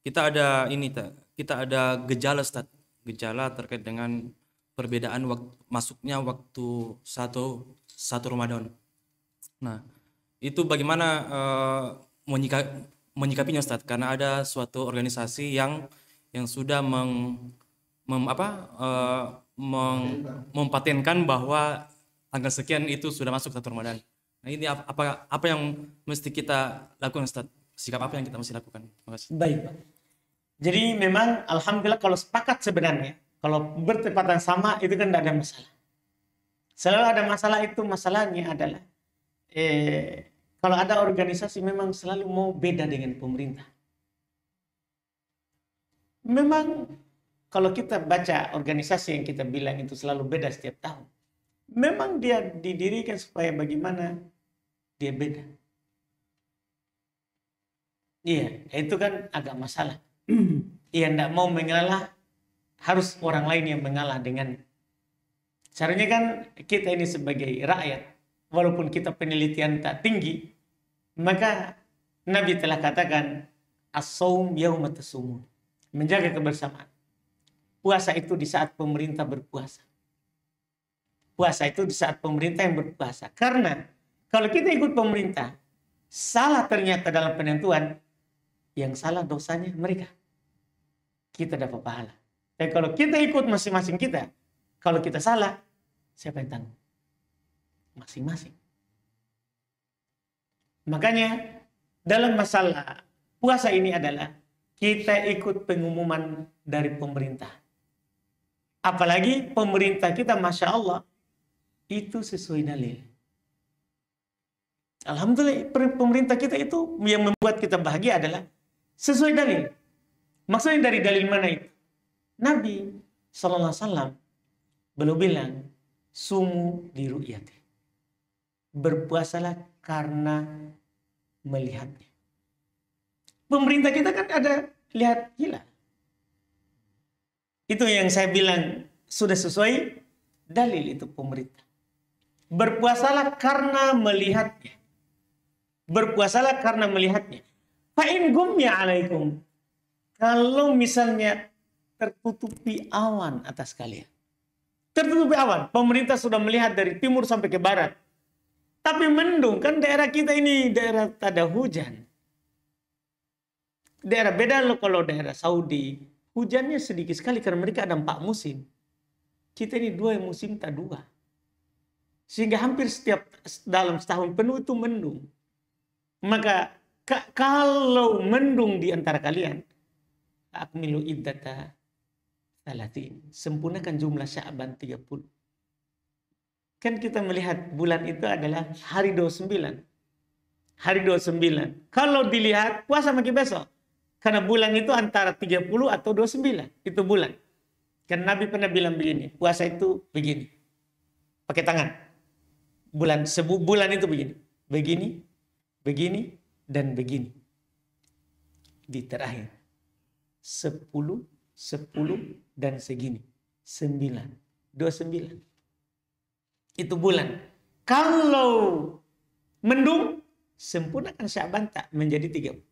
kita ada kita ada gejala Ustaz. Gejala terkait dengan perbedaan masuknya waktu satu Ramadan. Nah, itu bagaimana menyikapinya Ustaz? Karena ada suatu organisasi yang sudah mempatenkan bahwa tanggal sekian itu sudah masuk satu Ramadan. Nah, ini apa yang mesti kita lakukan Ustaz? Sikap apa yang kita mesti lakukan? Terima kasih. Baik, Pak. Jadi memang alhamdulillah kalau sepakat sebenarnya, kalau bertepatan sama itu kan tidak ada masalah. Selalu ada masalah, itu masalahnya adalah kalau ada organisasi memang selalu mau beda dengan pemerintah. Memang kalau kita baca organisasi yang kita bilang itu selalu beda setiap tahun, memang dia didirikan supaya bagaimana dia beda. Iya, itu kan agak masalah. Ia tidak mau mengalah, harus orang lain yang mengalah dengan. Seharusnya kan kita ini sebagai rakyat, walaupun kita penelitian tak tinggi, maka Nabi telah katakan as-saum yauma tasumun, menjaga kebersamaan. Puasa itu di saat pemerintah berpuasa. Puasa itu di saat pemerintah yang berpuasa. Karena kalau kita ikut pemerintah, salah ternyata dalam penentuan, yang salah dosanya mereka. Kita dapat pahala. Tapi kalau kita ikut masing-masing kita, kalau kita salah, siapa yang tanggung? Masing-masing. Makanya dalam masalah puasa ini adalah kita ikut pengumuman dari pemerintah. Apalagi pemerintah kita, Masya Allah, itu sesuai dalil. Alhamdulillah pemerintah kita itu yang membuat kita bahagia adalah sesuai dalil. Maksudnya dari dalil mana itu? Nabi SAW beliau bilang, sumu di ru'yati. Berpuasalah karena melihatnya. Pemerintah kita kan ada lihat hilal. Itu yang saya bilang sudah sesuai dalil itu pemerintah. Berpuasalah karena melihatnya. Berpuasalah karena melihatnya. Fa'in gumya alaikum. Kalau misalnya tertutupi awan atas kalian. Tertutupi awan. Pemerintah sudah melihat dari timur sampai ke barat. Tapi mendung. Kan daerah kita ini daerah tak ada hujan. Daerah beda loh kalau daerah Saudi. Hujannya sedikit sekali karena mereka ada 4 musim. Kita ini 2 musim tak 2. Sehingga hampir setiap dalam setahun penuh itu mendung. Maka kalau mendung di antara kalian, akmilu iddata 30. Sempurnakan jumlah Sya'ban 30. Kan kita melihat bulan itu adalah hari 29. Hari 29. Kalau dilihat puasa makin besok. Karena bulan itu antara 30 atau 29. Itu bulan. Kan Nabi pernah bilang begini. Puasa itu begini. Pakai tangan. Bulan itu begini. Begini, begini, dan begini. Di terakhir. 10, 10, dan segini. 9. 29. Itu bulan. Kalau mendung, sempurnakan Sya'ban tak menjadi 30.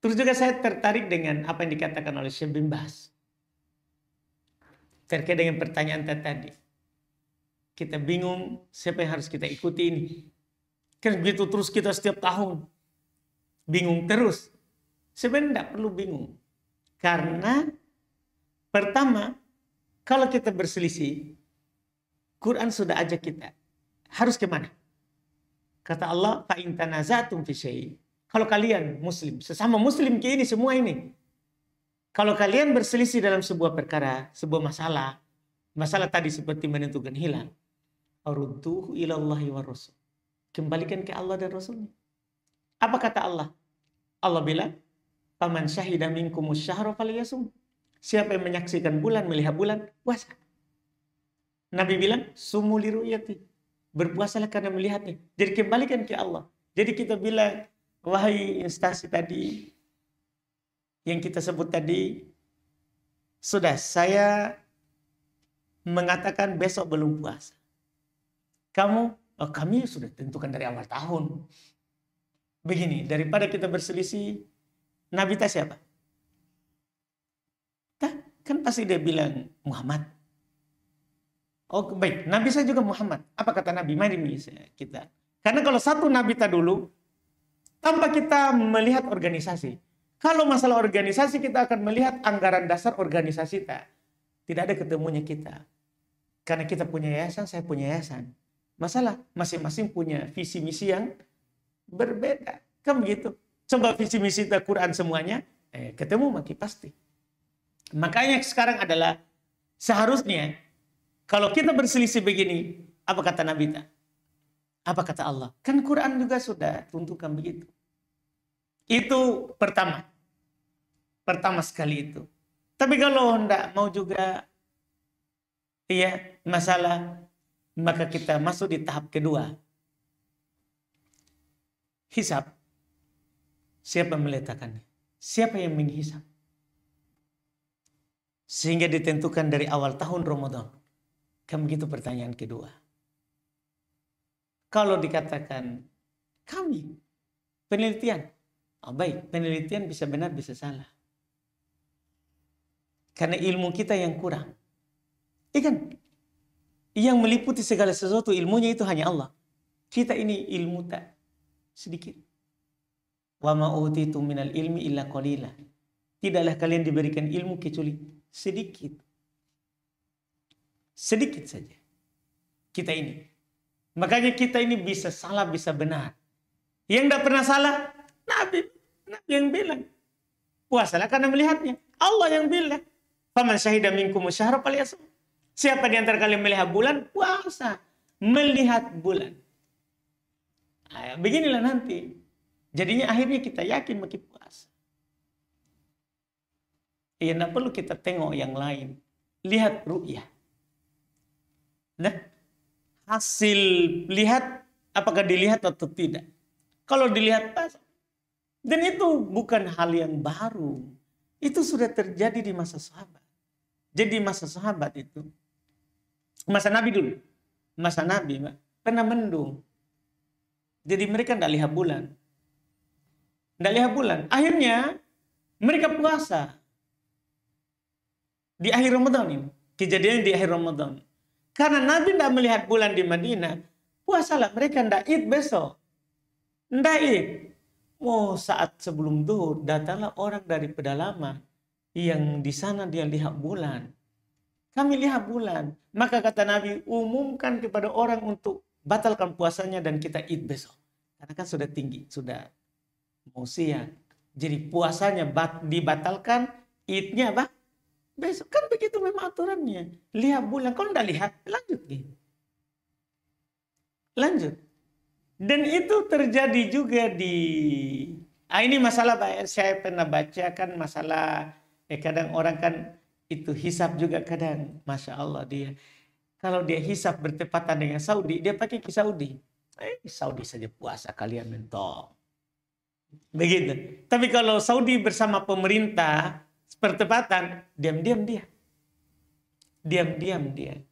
Terus juga saya tertarik dengan apa yang dikatakan oleh Syekh bin Baz. Terkait dengan pertanyaan tadi. Kita bingung siapa yang harus kita ikuti ini. Kan begitu terus kita setiap tahun. Bingung terus. Sebenarnya tidak perlu bingung. Karena pertama, kalau kita berselisih, Quran sudah ajak kita. Harus kemana? Kata Allah, fa'in tanazatum fi syai'. Kalau kalian muslim, sesama muslim kayak ini semua ini. Kalau kalian berselisih dalam sebuah perkara, sebuah masalah tadi seperti menentukan hilal, arudduhu ilallahi wa rasul. Kembalikan ke Allah dan Rasulnya. Apa kata Allah? Allah bilang, faman syahida minkumus syahra falyasum. Siapa yang menyaksikan bulan, melihat bulan, puasa. Nabi bilang, sumu li ru'yati. Berpuasalah karena melihatnya. Jadi kembalikan ke Allah. Jadi kita bilang, wahai instansi tadi, yang kita sebut tadi, sudah saya mengatakan besok belum puasa. Kami sudah tentukan dari awal tahun. Begini, daripada kita berselisih, Nabi ta siapa? Kan pasti dia bilang Muhammad. Oh baik, Nabi saya juga Muhammad. Apa kata Nabi? Mari kita. Karena kalau satu Nabi ta dulu, tanpa kita melihat organisasi. Kalau masalah organisasi kita akan melihat anggaran dasar organisasi ta. Tidak ada ketemunya kita. Karena kita punya yayasan, saya punya yayasan. Masalah masing-masing punya visi misi yang berbeda. Kan begitu. Coba visi misi ta Quran semuanya, ketemu maki pasti. Makanya sekarang adalah seharusnya kalau kita berselisih begini, apa kata Nabi ta? Apa kata Allah? Kan Quran juga sudah tentukan begitu. Itu pertama. Pertama sekali itu. Tapi kalau hendak mau juga masalah, maka kita masuk di tahap kedua. Hisab. Siapa meletakkannya? Siapa yang menghisab? Sehingga ditentukan dari awal tahun Ramadan. Kan begitu pertanyaan kedua. Kalau dikatakan kami penelitian, baik, penelitian bisa benar bisa salah. Karena ilmu kita yang kurang. Ikan yang meliputi segala sesuatu ilmunya itu hanya Allah. Kita ini ilmu tak sedikit. Wa ma utitu minal ilmi illa qalila. Tidaklah kalian diberikan ilmu kecuali sedikit. Sedikit saja. Kita ini. Makanya kita ini bisa salah, bisa benar. Yang tidak pernah salah, Nabi yang bilang. Puasalah karena melihatnya. Allah yang bilang. Faman syahida minkum syahra falyasum. Siapa di antara kalian melihat bulan? Puasa. Melihat bulan. Beginilah nanti. Jadinya akhirnya kita yakin makin puasa. Tidak perlu kita tengok yang lain. Lihat ru'yah. Nah, hasil lihat apakah dilihat atau tidak. Kalau dilihat pas. Dan itu bukan hal yang baru. Itu sudah terjadi di masa sahabat. Jadi masa sahabat itu. Masa Nabi dulu. Masa Nabi pernah mendung. Jadi mereka tidak lihat bulan. Tidak lihat bulan. Akhirnya mereka puasa. Di akhir Ramadan ini. Kejadian di akhir Ramadan. Karena Nabi tidak melihat bulan di Madinah. Puasalah. Mereka tidak id besok. Tidak id. Saat sebelum duhur. Datanglah orang dari pedalaman. Yang di sana dia lihat bulan. Kami lihat bulan. Maka kata Nabi. Umumkan kepada orang untuk batalkan puasanya. Dan kita id besok. Karena kan sudah tinggi. Sudah mau siang. Jadi puasanya dibatalkan. Idnya apa? Besok kan begitu memang aturannya. Lihat bulan. Kalau tidak lihat, lanjut. Lanjut. Dan itu terjadi juga di... ini masalah saya pernah baca kan masalah... kadang orang kan itu hisab juga kadang. Masya Allah dia. Kalau dia hisab bertepatan dengan Saudi, dia pakai ke Saudi. Saudi saja puasa, kalian mentok. Begitu. Tapi kalau Saudi bersama pemerintah... pertepatan, diam-diam dia. Diam-diam dia.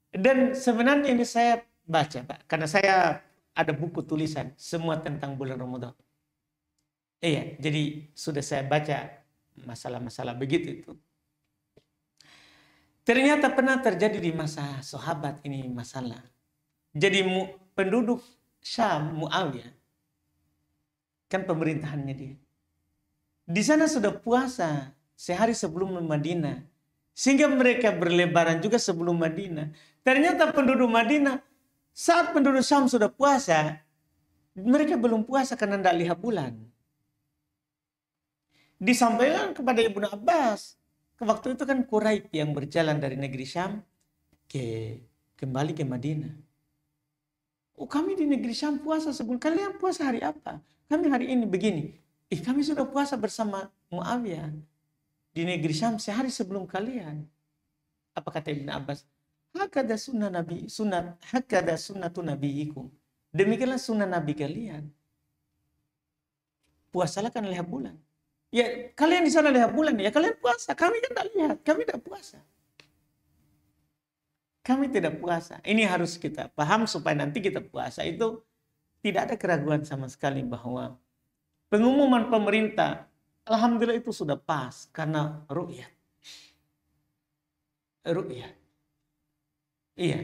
Dan sebenarnya ini saya baca, Pak. Karena saya ada buku tulisan. Semua tentang bulan Ramadan. Jadi sudah saya baca masalah-masalah begitu itu. Ternyata pernah terjadi di masa sahabat ini masalah. Jadi penduduk Syam, Muawiyah. Kan pemerintahannya dia. Di sana sudah puasa. Sehari sebelum Madinah. Sehingga mereka berlebaran juga sebelum Madinah. Ternyata penduduk Madinah. Saat penduduk Syam sudah puasa. Mereka belum puasa karena tidak lihat bulan. Disampaikan kepada Ibnu Abbas. Waktu itu kan Quraisy yang berjalan dari negeri Syam. Kembali ke Madinah. Kami di negeri Syam puasa sebelum. Kalian puasa hari apa? Kami hari ini begini. Kami sudah puasa bersama Muawiyah. Di negeri Syam sehari sebelum kalian. Apa kata Ibn Abbas? Hakada sunnah Nabi, hakada sunnatu nabiyikum. Demikianlah sunnah Nabi kalian. Puasalah kan lihat bulan. Ya kalian di sana lihat bulan, ya kalian puasa. Kami kan tidak lihat, kami tidak puasa. Kami tidak puasa. Ini harus kita paham supaya nanti kita puasa itu tidak ada keraguan sama sekali bahwa pengumuman pemerintah Alhamdulillah itu sudah pas karena ru'yat. Ru'yat. Iya,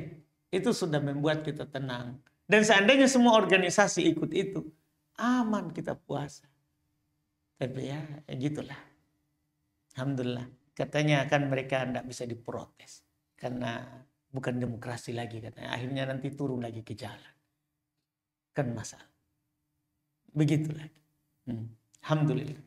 itu sudah membuat kita tenang. Dan seandainya semua organisasi ikut itu, aman kita puasa. Tapi ya gitulah. Alhamdulillah. Katanya kan mereka tidak bisa diprotes. Karena bukan demokrasi lagi katanya. Akhirnya nanti turun lagi ke jalan. Kan masalah. Begitu lagi. Alhamdulillah.